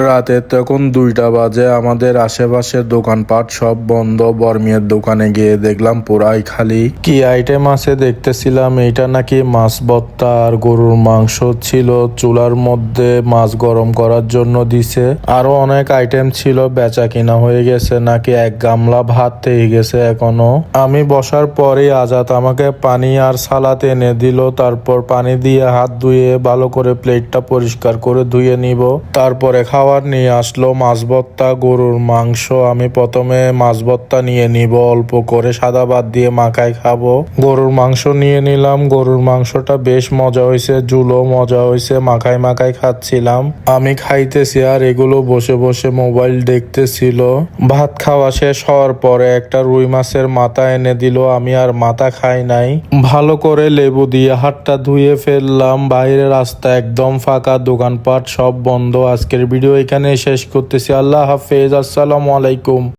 রাতে তখন 2টা বাজে। আমাদের আশেপাশের দোকানপাট সব বন্ধ। বর্মিয়ার দোকানে গিয়ে দেখলাম পুরাই খালি। কি আইটেম আছে দেখতেছিলাম, এইটা নাকি মাছ ভর্তা আর গরুর মাংস ছিল। চুলার মধ্যে মাছ গরম করার জন্য দিছে। আরো অনেক আইটেম ছিল, বেচা কিনা হয়ে গেছে নাকি 1 গামলা ভাত থেকে গেছে এখনো। আমি বসার পরেই আজাদ আমাকে পানি আর সালাদ এনে দিল। তারপর পানি দিয়ে হাত ধুয়ে ভালো করে প্লেটটা পরিষ্কার করে ধুয়ে নিব। তারপরে খাবার নিয়ে আসলো মাছ ভর্তা, গরুর মাংস। আমি প্রথমে মাছ ভর্তা নিয়ে নিব, অল্প করে সাদা ভাত দিয়ে মাখায় খাবো। গরুর মাংস নিয়ে নিলাম। গরুর মাংসটা বেশ মজা হয়েছে, ঝুলো মজা হয়েছে, মাখায় মাখায় খাচ্ছিলাম। আমি খাইতেছি আর এগুলো বসে বসে মোবাইল দেখতেছিল। ভাত খাওয়া শেষ হওয়ার পরে একটা রুই মাছের মাথা এনে দিল। আমি আর মাথা খাই নাই। ভালো করে লেবু দিয়ে হাতটা ধুয়ে ফেললাম। বাইরের রাস্তা একদম ফাঁকা, দোকানপাট সব বন্ধ। আজকের ভিডিও এখানে শেষ করতেছি। আল্লাহ হাফেজ, আসসালামু আলাইকুম।